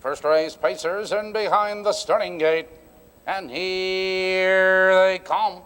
First race pacers in behind the starting gate. And here they come.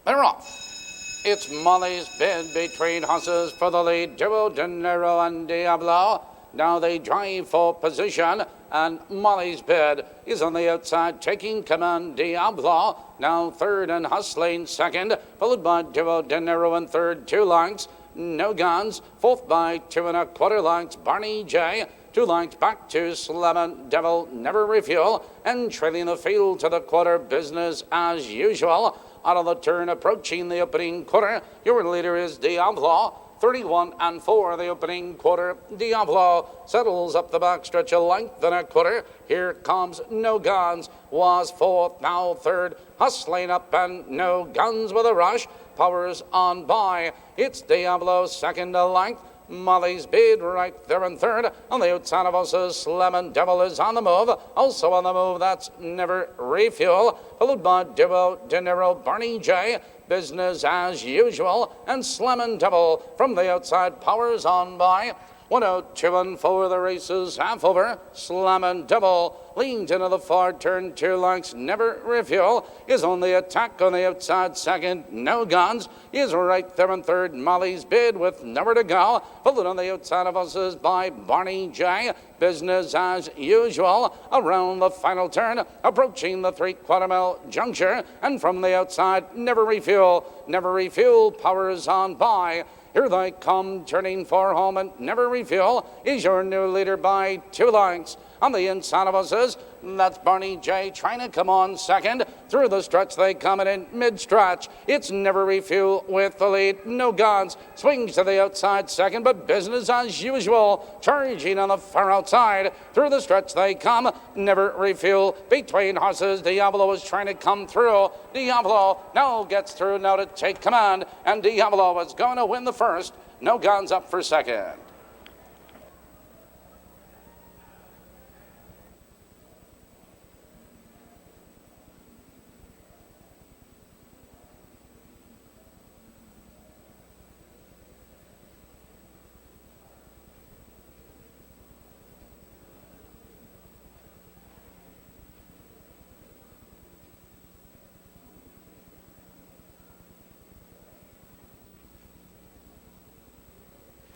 They're off. It's Molly's Bid between horses for the lead. Duo De Niro and Diablo. Now they drive for position, and Molly's Bid is on the outside taking command. Diablo now third and hustling second, followed by Duo De Niro in third, 2 lengths. No Guns, fourth by 2 1/4 lengths. Barney J, 2 lengths back to Slam Devil, Never Refuel, and trailing the field to the quarter, Business as Usual. Out of the turn, approaching the opening quarter, your leader is Diablo. 31 and 4, the opening quarter. Diablo settles up the backstretch a length and a quarter. Here comes No Guns, was fourth, now third. Hustling up and No Guns with a rush. Powers on by. It's Diablo second a length. Molly's Bid right there in third. On the outside of us is Lemon Devil is on the move. Also on the move, that's Never Refuel. Followed by Duo De Niro, Barney J, Business as Usual, and Slammin' Devil from the outside. Powers on by. 102 and 4, the race is half over. Slammin' Devil leans into the far turn, 2 lengths. Never Refuel is on the attack on the outside. Second, No Guns is right there in third. Molly's Bid with nowhere to go. Followed on the outside of us is by Barney J, Business as Usual. Around the final turn, approaching the 3/4 mile juncture, and from the outside, Never Refuel. Never Refuel powers on by. Here they come, turning for home, and Never Refuel is your new leader by 2 lengths. On the inside of us is, that's Barney J trying to come on second. Through the stretch they come in mid-stretch. It's Never Refuel with the lead. No Guns swings to the outside second, but Business as Usual charging on the far outside. Through the stretch they come. Never Refuel between horses. Diablo is trying to come through. Diablo now gets through now to take command, and Diablo is going to win the first. No Guns up for second.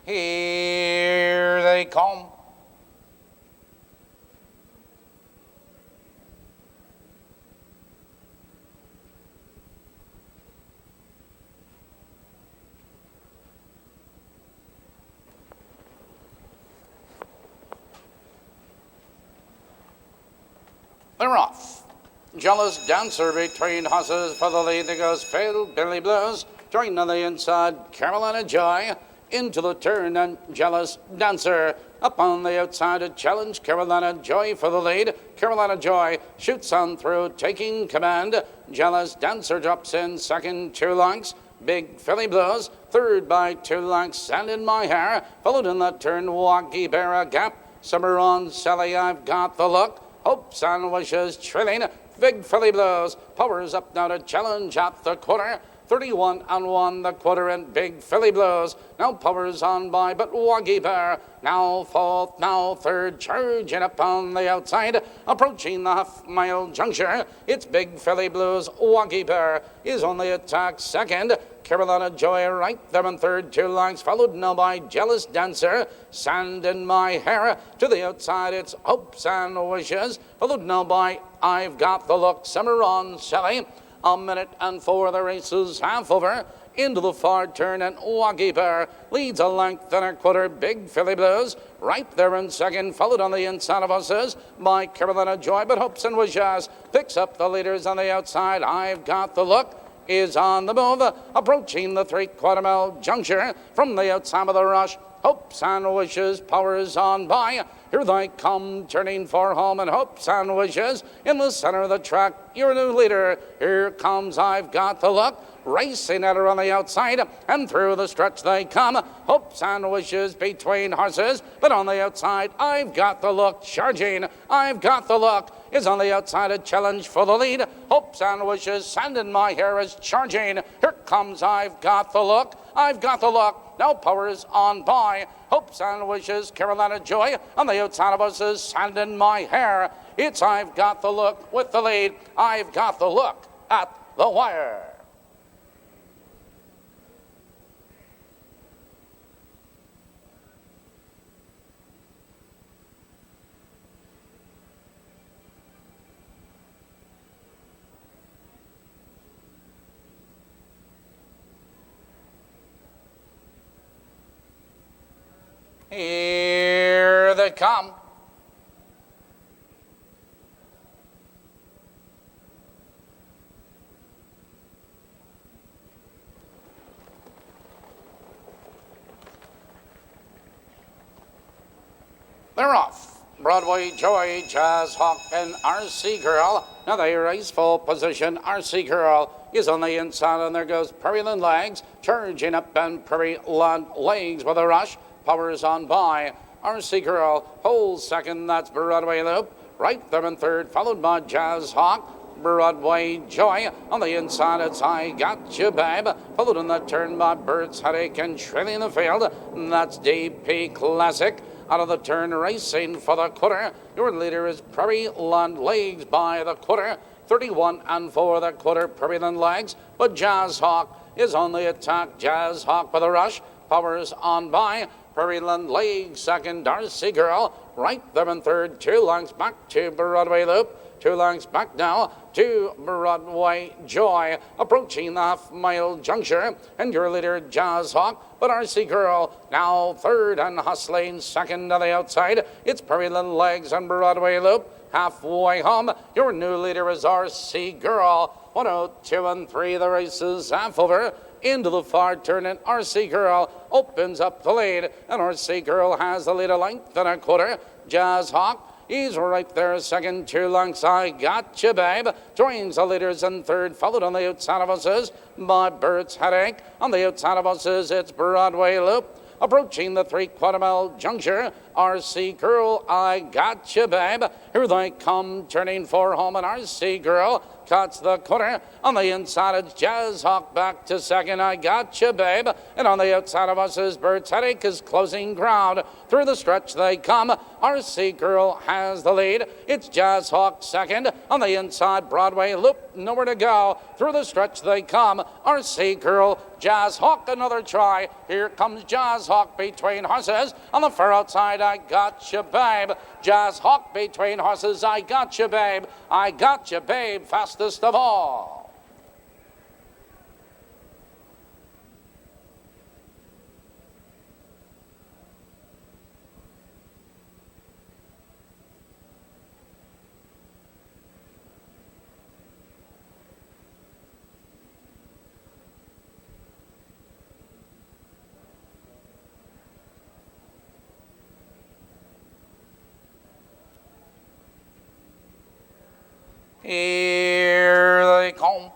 Here they come. They're off. Jealous Dancer between horses for the lead. There goes Fail Billy Blues. Joined on the inside, Carolina Joy. Into the turn, and Jealous Dancer up on the outside to challenge Carolina Joy for the lead. Carolina Joy shoots on through, taking command. Jealous Dancer drops in second, 2 lengths. Big Philly Blues third by 2 lengths. Sand in My Hair followed in that turn. Waggy Bear a gap. Summer on Sally, I've Got the Look. Hopes and Wishes trailing. Big Philly Blues powers up now to challenge at the quarter. 31 and 1 the quarter, and Big Philly Blues now powers on by, but Waggy Bear now fourth, now third, charging up on the outside, approaching the half-mile juncture. It's Big Philly Blues. Waggy Bear is on the attack second. Carolina Joy right there in third, 2 lengths, followed now by Jealous Dancer. Sand in My Hair to the outside, it's Hopes and Wishes, followed now by I've Got the Look. Summer on Sally. 1 minute and 4, the race is half over. Into the far turn, and Waggy Bear leads a length and a quarter. Big Philly Blues right there in second, followed on the inside of us by Carolina Joy, but Hopes and Wishes picks up the leaders on the outside. I've Got the Look is on the move, approaching the 3/4 mile juncture. From the outside of the rush, Hopes and wishes, powers on by. Here they come, turning for home, and hopes and wishes in the center of the track. Your new leader, here comes I've Got the Look. Racing at her on the outside, and through the stretch they come. Hopes and wishes between horses, but on the outside, I've Got the Look. Charging, I've Got the Look is on the outside, a challenge for the lead. Hopes and wishes, Sand in My Hair is charging. Here comes I've Got the Look. I've Got the Look. Now powers on by. Hopes and wishes, Carolina Joy on the outside of us is Sand in My Hair. It's I've Got the Look with the lead. I've Got the Look at the wire. Here they come. They're off. Broadway Joy, Jazz Hawk, and RC Girl. Now they race full position. RC Girl is on the inside, and there goes Prairie Land Legs, charging up, and Prairie Land Legs with a rush. Powers on by. RC Girl holds second. That's Broadway Loop. Right there in third, followed by Jazz Hawk. Broadway Joy on the inside. It's I Got You Babe. Followed in the turn by Bird's Headache, and trailing the field. That's DP Classic. Out of the turn, racing for the quarter. Your leader is Prairie Land Legs by the quarter. 31 and 4 the quarter, Prairie Land Legs. But Jazz Hawk is on the attack. Jazz Hawk with a rush. Powers on by. Prairie Land League, second, Darcy Girl, right there in third, 2 lengths back to Broadway Loop, 2 lengths back now to Broadway Joy, approaching the half-mile juncture, and your leader, Jazz Hawk, but RC Girl now third and hustling second on the outside. It's Prairie Land Legs and Broadway Loop. Halfway home, your new leader is RC Girl. 102 and 3, the race is half over. Into the far turn, and RC Girl opens up the lead, and RC Girl has the lead a length and a quarter. Jazz Hawk, he's right there, second, 2 lengths. I Got You Babe joins the leaders in third, followed on the outside of us by Bird's Headache. On the outside of us, it's Broadway Loop. Approaching the 3/4 mile juncture, RC Girl, I Got You Babe. Here they come, turning for home, and RC Girl cuts the corner. On the inside, it's Jazz Hawk back to second. I Got You Babe. And on the outside of us is Bird's Headache is closing ground. Through the stretch they come. RC Girl has the lead. It's Jazz Hawk second. On the inside, Broadway Loop, nowhere to go. Through the stretch they come. RC Girl, Jazz Hawk, another try. Here comes Jazz Hawk between horses. On the far outside, I Got You Babe. Jazz Hawk between horses. I Got You Babe. I Got You Babe, fastest of all. Here they come.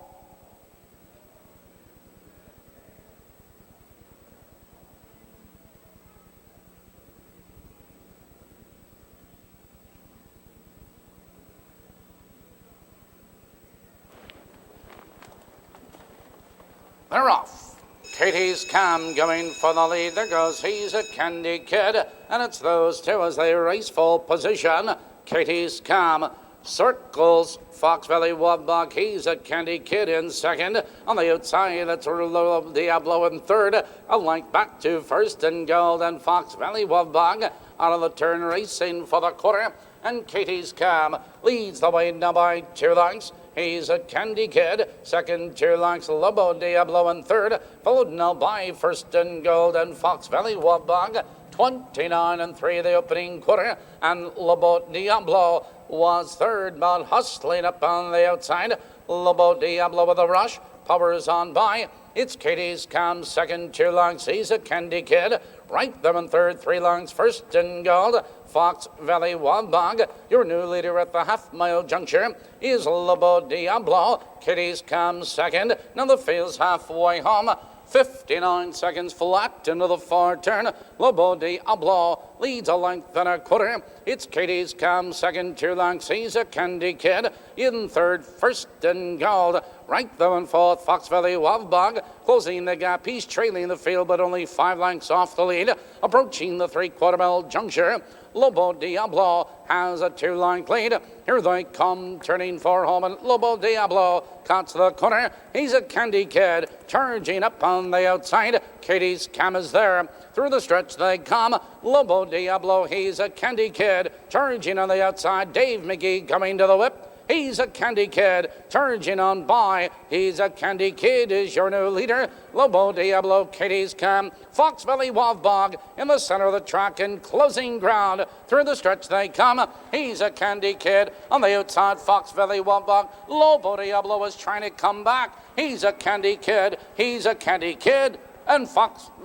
They're off. Katie's Cam going for the lead. There goes He's a Candy Kid. And it's those two as they race full position. Katie's Cam circles Fox Valley Wobbog. He's a Candy Kid in second. On the outside, that's Diablo in third. A length back to first and gold, and Fox Valley Wobbog out of the turn racing for the quarter. And Katie's Cam leads the way now by 2 lengths. He's a Candy Kid, second, 2 lengths, Lobo Diablo in third, followed now by First and Gold and Fox Valley Wobbog, 29 and 3 the opening quarter, and Lobo Diablo was third, but hustling up on the outside. Lobo Diablo with a rush. Powers on by. It's Katie's Cam second, 2 lengths. He's a Candy Kid. Right them in third, 3 lengths. First in gold, Fox Valley Wildbog. Your new leader at the half-mile juncture is Lobo Diablo. Katie's Cam second. Now the field's halfway home. 59 seconds flat into the far turn. Lobo Diablo leads a length and a quarter. It's Katie's Cam second, 2 lengths. He's a Candy Kid. In third, first in gold. Right though in fourth, Fox Valley Wavbog. Closing the gap, he's trailing the field, but only 5 lengths off the lead. Approaching the 3/4 mile juncture, Lobo Diablo has a 2-length lead. Here they come, turning for home, and Lobo Diablo cuts the corner. He's a Candy Kid, charging up on the outside. Katie's Cam is there. Through the stretch they come. Lobo Diablo, he's a Candy Kid, charging on the outside. Dave McGee coming to the whip. He's a Candy Kid, charging on by. He's a Candy Kid is your new leader. Lobo Diablo, Katie's Cam, Fox Valley Wavbog in the center of the track and closing ground. Through the stretch they come. He's a Candy Kid on the outside, Fox Valley Wavbog. Lobo Diablo is trying to come back. He's a Candy Kid. He's a Candy Kid. And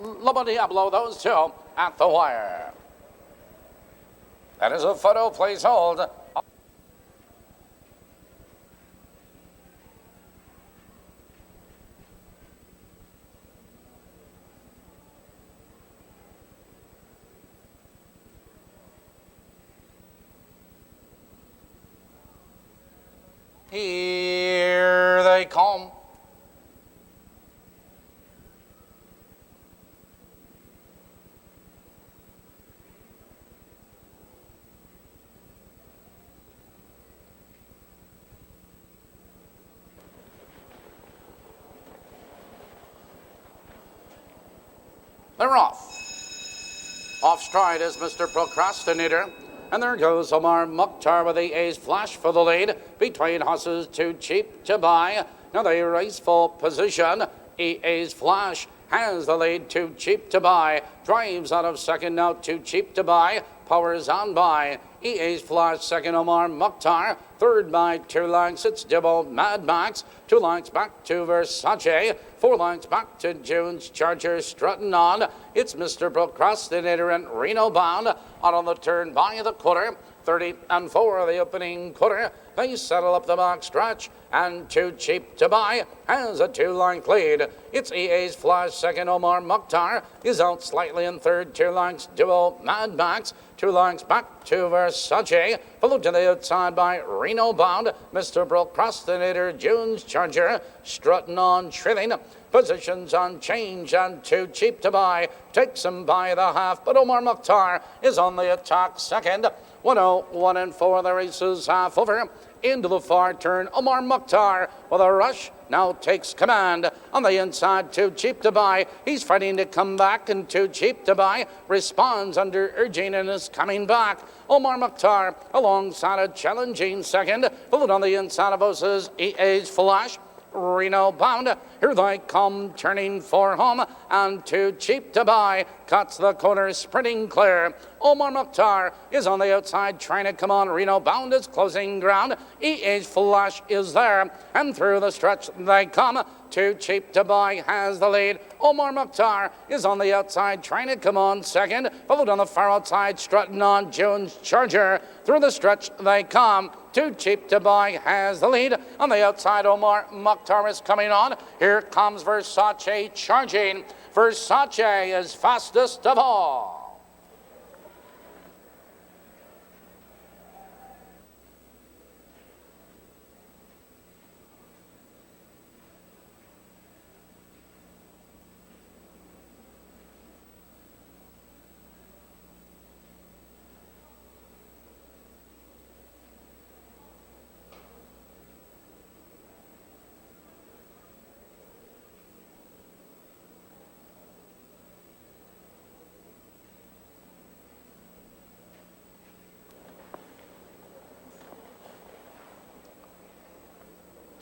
Lobo Diablo, those two at the wire. That is a photo, please hold. Here they come. They're off. Off stride is Mr. Procrastinator. And there goes Omar Mukhtar with the A's Flash for the lead. Between horses, Too Cheap to Buy. Now they race for position. A's Flash has the lead. Too Cheap to Buy drives out of second now. Too Cheap to Buy. Powers on by. EA's Flash second, Omar Mukhtar. Third by 2 lengths, it's Dibble Mad Max. 2 lengths back to Versace. 4 lengths back to June's Charger strutting on. It's Mr. Procrastinator and Reno Bound. Out on the turn by the quarter. 30 and 4 of the opening quarter. They settle up the box stretch, and Too Cheap to Buy has a 2-length lead. It's EA's Flash second, Omar Mukhtar is out slightly in third. 2 lengths, Duo Mad Max. 2 lengths back to Versace. Followed to the outside by Reno Bound. Mr. Procrastinator, June's Charger, strutting on, trailing. Positions on change, and Too Cheap to Buy takes him by the half, but Omar Mukhtar is on the attack second. 101 and 4, the race is half over. Into the far turn, Omar Mukhtar with a rush now takes command. On the inside, Too Cheap to Buy. He's fighting to come back, and Too Cheap to Buy responds under urging and is coming back. Omar Mukhtar alongside a challenging second. Followed on the inside of us is EA's Flash. Reno Bound, here they come, turning for home, and Too Cheap to Buy cuts the corner, sprinting clear. Omar Mukhtar is on the outside, trying to come on. Reno Bound is closing ground. EA's Flash is there, and through the stretch they come. Too Cheap to Buy has the lead. Omar Mukhtar is on the outside, trying to come on second. Followed on the far outside, strutting on June's Charger. Through the stretch they come. Too Cheap to Buy has the lead. On the outside, Omar Mukhtar is coming on. Here comes Versace charging. Versace is fastest of all.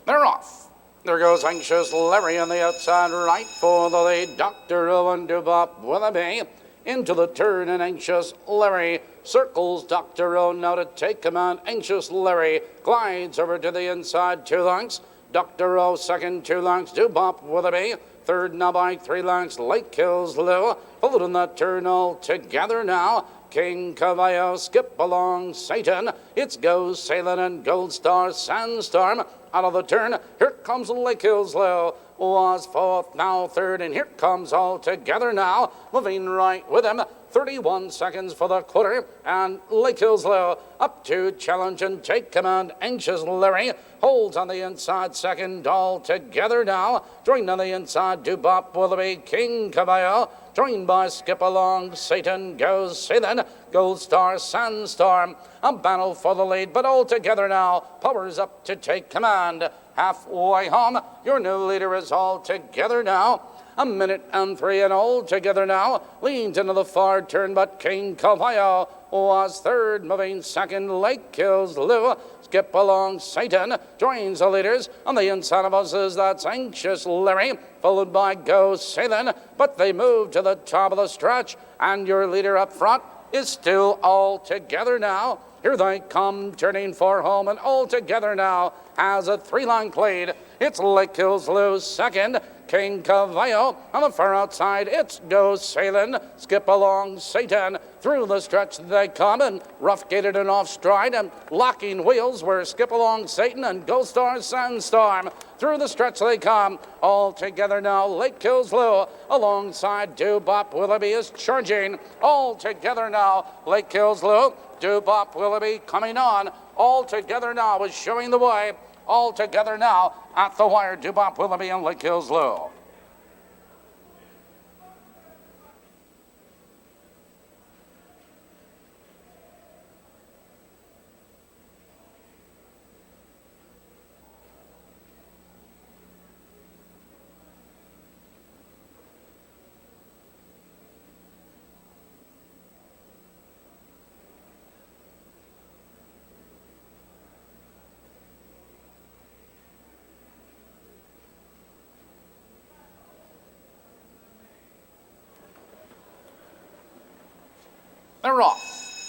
They're off. There goes Anxious Larry on the outside right for the lead. Dr. Owen Dubop Willoughby into the turn, and Anxious Larry circles Dr. Owen now to take command. Anxious Larry glides over to the inside 2 lengths. Dr. O second, 2 lengths, Dubop Willoughby. Third now by 3 lengths, Lake Hills Lou. Followed in the turn all together now. King Cavallo, Skip Along Satan. It's Go Sailing and Gold Star Sandstorm. Out of the turn, here comes Lake Hills Lou. Was fourth, now third, and here comes all together now. Moving right with him. 31 seconds for the quarter, and Lake Hills Lou up to challenge and take command. Anxious Larry holds on the inside second all together now. Joined on the inside, Dubop Willoughby, King Cavallo. Joined by Skip Along, Satan Goes Sailing, Gold Star Sandstorm. A battle for the lead, but all together now. Powers up to take command. Halfway home, your new leader is all together now. 1 minute and 3 and all together now. Leans into the far turn, but King Cavallo was third. Moving second, Lake Hills Lou. Skip Along Satan joins the leaders. On the inside of us is that's Anxious Larry, followed by Go Sailing. But they move to the top of the stretch, and your leader up front is still all together now. Here they come, turning for home, and all together now has a 3-length lead. It's Lake Hills Lou second. King Cavallo on the far outside. It's Go Sailing, Skip Along Satan. Through the stretch they come, and rough gated and off stride, and locking wheels were Skip Along Satan and Gold Star Sandstorm. Through the stretch they come, all together now. Lake Hills Lou alongside Dubop Willoughby is charging. All together now, Lake Hills Lou, Dubop Willoughby coming on. All together now is showing the way. All together now at the wire, Dubop Willoughby and Lake Hills Lou. They're off.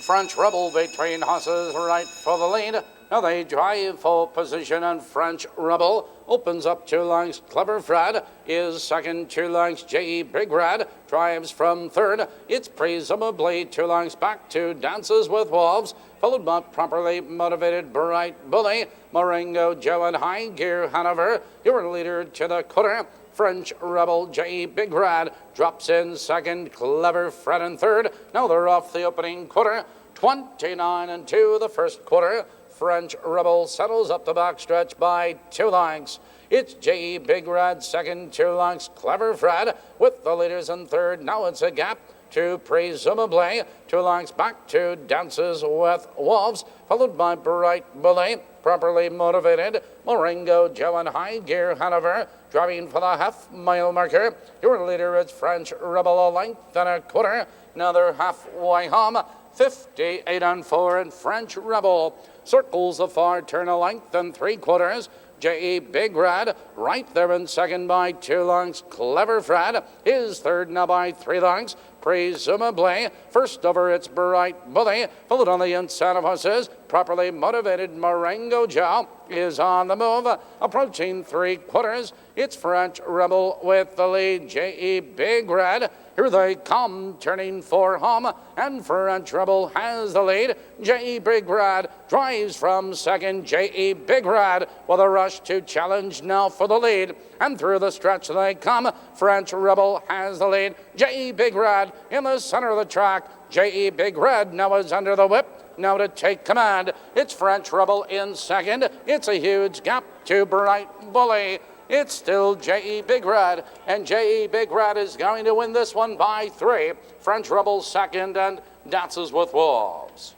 French Rebel between horses right for the lead. Now they drive for position, and French Rebel opens up 2 lengths. Clever Fred is second, 2 lengths. J.E. Big Red drives from third. It's presumably 2 lengths back to Dances with Wolves, followed by Properly Motivated Bright Bully, Marengo Joe, and High Gear Hanover. Your leader to the quarter. French Rebel, J.E. Big Red drops in second. Clever Fred in third. Now they're off the opening quarter. 29 and 2 the first quarter. French Rebel settles up the backstretch by 2 lengths. It's J.E. Big Red second, 2 lengths. Clever Fred with the leaders in third. Now it's a gap to presumably 2 lengths back to Dances with Wolves, followed by Bright Bully, Properly Motivated, Marengo Joe, and High Gear Hanover driving for the half-mile marker. Your leader is French Rebel, a length and a quarter. Now they're halfway home. 58 and 4, and French Rebel circles the far turn, a length and 3/4. J.E. Big Red right there in second by 2 lengths. Clever Fred is third now by 3 lengths. Presumably first over it's Bright Bully, followed on the inside of horses. Properly Motivated Marengo Joe is on the move, approaching 3/4. It's French Rebel with the lead. J.E. Big Red, here they come, turning for home, and French Rebel has the lead. J.E. Big Red drives from second. J.E. Big Red with a rush to challenge now for the lead, and through the stretch they come. French Rebel has the lead. J.E. Big Red in the center of the track. J.E. Big Red now is under the whip. Now to take command, it's French Rebel in second. It's a huge gap to Bright Bully. It's still J.E. Big Red, and J.E. Big Red is going to win this one by 3. French Rebel second, and Dances with Wolves.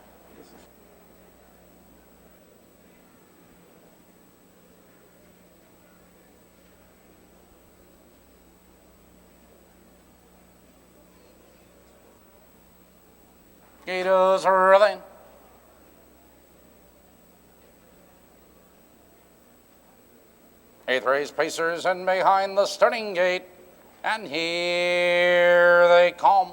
Gatos rolling. Eighth race pacers and behind the starting gate, and here they come.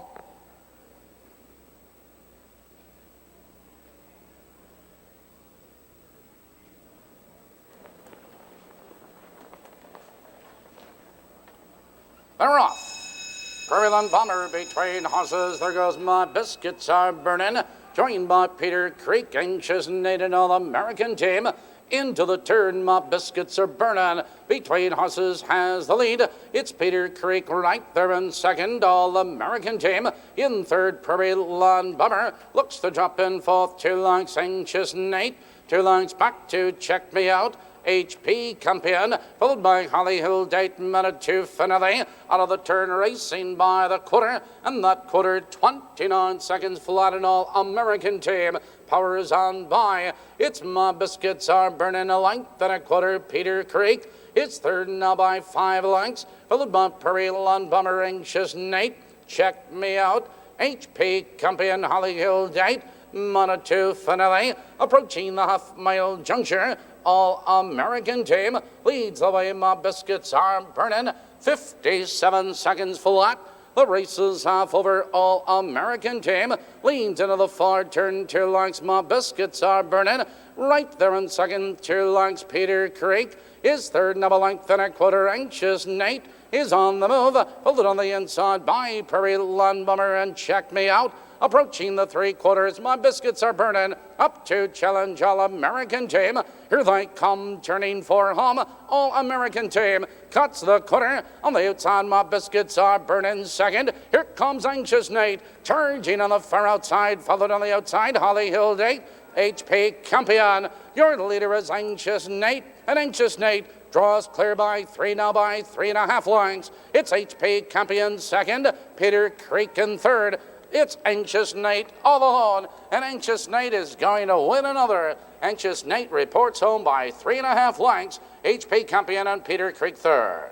They're off. Prairie Bomber between horses. There goes My Biscuits Are Burning. Joined by Peter Creek, Anxious Nate and All-American team. Into the turn, My Biscuits Are Burning. Between horses has the lead. It's Peter Creek right there in second. All-American team in third. Prairie Lawn Bomber looks to drop in fourth. 2 lengths, Anxious Nate. 2 lengths back to Check Me Out. HP Campion, followed by Holly Hill Date, minute 2 finale. Out of the turn, racing by the quarter, and that quarter 29 seconds flat in All-American team. Powers on by. It's My Biscuits Are Burning, a length and a quarter. Peter Creek is third now by 5 lengths, followed by Prairie Lawn Bomber, Anxious Nate. Check Me Out. HP Campion, Holly Hill Date, minute 2 finale. Approaching the half-mile juncture, All-American team leads the way. My Biscuits Are Burning, 57 seconds flat. The race is half over. All-American team leans into the far turn. 2 lengths, My Biscuits Are Burning. Right there in second, 2 lengths, Peter Creek is third, now a length and a quarter. Anxious Nate is on the move. Hold it on the inside by Prairie Lawn Bomber and Check Me Out. Approaching the 3/4, My Biscuits Are Burning. Up to challenge All-American team. Here they come, turning for home. All-American team cuts the quarter. On the outside, My Biscuits Are Burning second. Here comes Anxious Nate, charging on the far outside. Followed on the outside, Holly Hill Date. HP Campion. Your leader is Anxious Nate. And Anxious Nate draws clear by 3 now by 3.5 lengths. It's HP Campion second. Peter Creek in third. It's Anxious Nate all alone, and Anxious Nate is going to win another. Anxious Nate reports home by 3.5 lengths. HP Campion and Peter Creek third.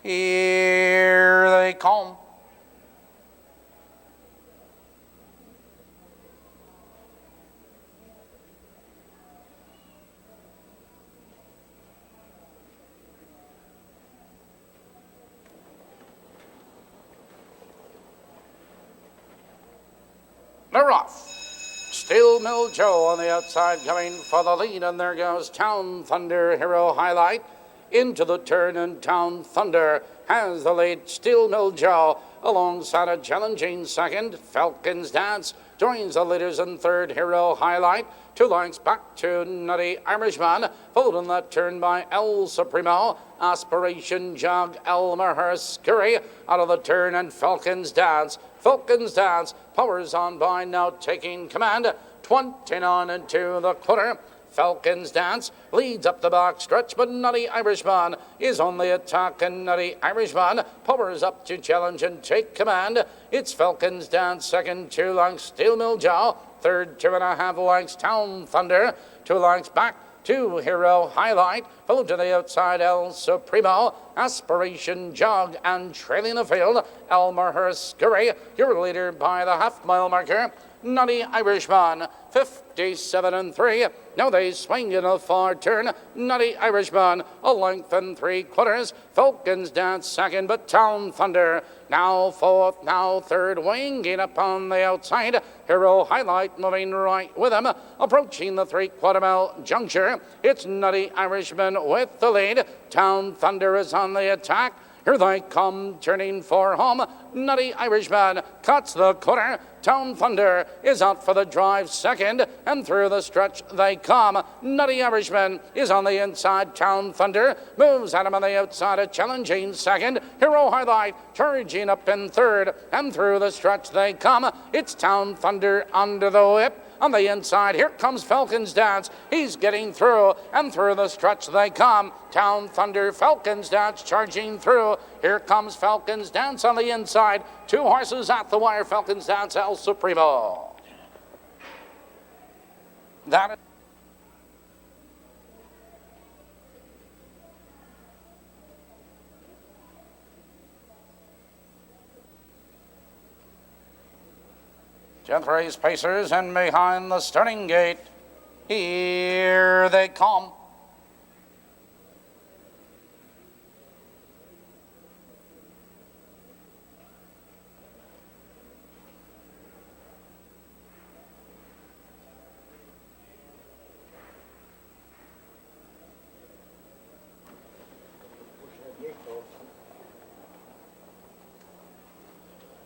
Here they come. They're off. Steel Mill Joe on the outside coming for the lead, and there goes Town Thunder Hero Highlight. Into the turn, and Town Thunder has the lead. Steel Mill Joe alongside a challenging second. Falcon's Dance joins the leaders in third. Hero Highlight 2 lengths back to Nutty Irishman, followed in that turn by El Supremo. Aspiration Jog, Elmer Scurry out of the turn, and Falcon's Dance. Falcon's Dance powers on by, now taking command. 29 into the quarter. Falcon's Dance leads up the back stretch, but Nutty Irishman is on the attack, and Nutty Irishman powers up to challenge and take command. It's Falcon's Dance second, 2 lengths, Steel Mill Joe. Third, 2.5 lengths, Town Thunder. 2 lengths back to Hero Highlight, followed to the outside, El Supremo. Aspiration Jog, and trailing the field, Elmer Scurry, your leader by the half-mile marker. Nutty Irishman, 57-3. Now they swing in a far turn. Nutty Irishman, a length and 3/4. Falcon's Dance second, but Town Thunder now fourth, now third, winging up on the outside. Hero Highlight moving right with him. Approaching the 3/4 mile juncture, it's Nutty Irishman with the lead. Town Thunder is on the attack. Here they come, turning for home. Nutty Irishman cuts the quarter. Town Thunder is out for the drive second, and through the stretch they come. Nutty Irishman is on the inside. Town Thunder moves at him on the outside, a challenging second. Hero Highlight charging up in third, and through the stretch they come. It's Town Thunder under the whip. On the inside, here comes Falcon's Dance. He's getting through, and through the stretch they come. Town Thunder, Falcon's Dance charging through. Here comes Falcon's Dance on the inside. 2 horses at the wire. Falcon's Dance, El Supremo. That is Jethro's Pacers, and behind the starting gate, Here they come.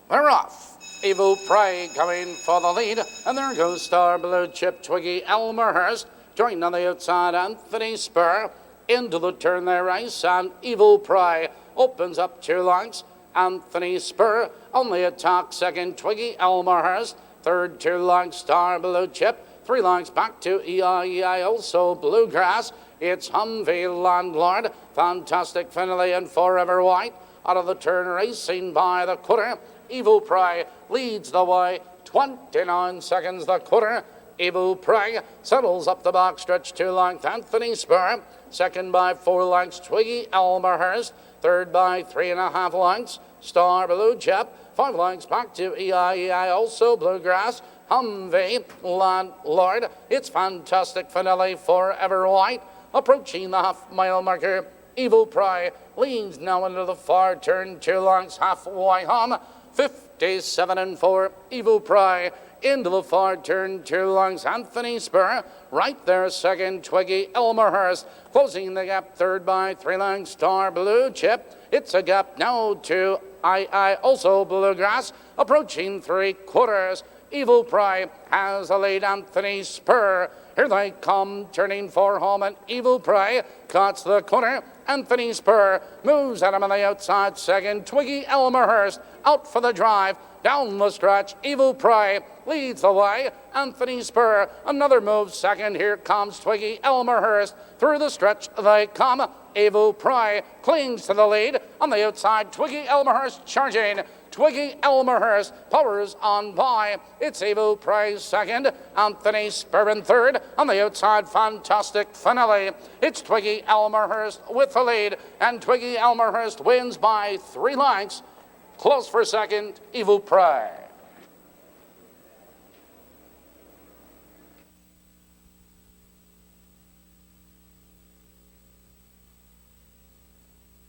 They're off. Evil Prey coming for the lead, and there goes Star Blue Chip, Twiggy Elmerhurst, joined on the outside Anthony Spur. Into the turn they race, and Evil Prey opens up 2 lengths. Anthony Spur on the attack, second Twiggy Elmerhurst, third 2 lengths Star Blue Chip, 3 lengths back to EIEI, also Bluegrass. It's Humvee Landlord, Fantastic Finale and Forever White. Out of the turn, racing by the quarter. Evil Prey leads the way, 29 seconds the quarter. Evil Prey settles up the backstretch 2 lengths Anthony Spur. Second by 4 lengths Twiggy Elmerhurst. Third by 3.5 lengths Star Blue Chip. 5 lengths back to EIEI, also Bluegrass. Humvee Landlord. It's Fantastic Finale, Forever White. Approaching the half-mile marker, Evil Prey leans now into the far turn 2 lengths halfway home. 57 and 4, Evil Prey into the far turn 2 lengths Anthony Spur. Right there, second Twiggy Elmerhurst. Closing the gap, third by 3 lengths Star Blue Chip. It's a gap now to II, also Bluegrass. Approaching 3/4. Evil Prey has the lead, Anthony Spur. Here they come, turning for home, and Evil Prey cuts the corner. Anthony Spur moves at him on the outside, second Twiggy Elmerhurst out for the drive. Down the stretch, Evil Prey leads the way. Anthony Spur, another move second. Here comes Twiggy Elmerhurst. Through the stretch they come. Evil Prey clings to the lead. On the outside, Twiggy Elmerhurst charging. Twiggy Elmerhurst powers on by. It's Evil Prey second. Anthony Spur in third. On the outside, Fantastic Finale. It's Twiggy Elmerhurst with the lead. And Twiggy Elmerhurst wins by 3 lengths. Close for second, Evil Prey.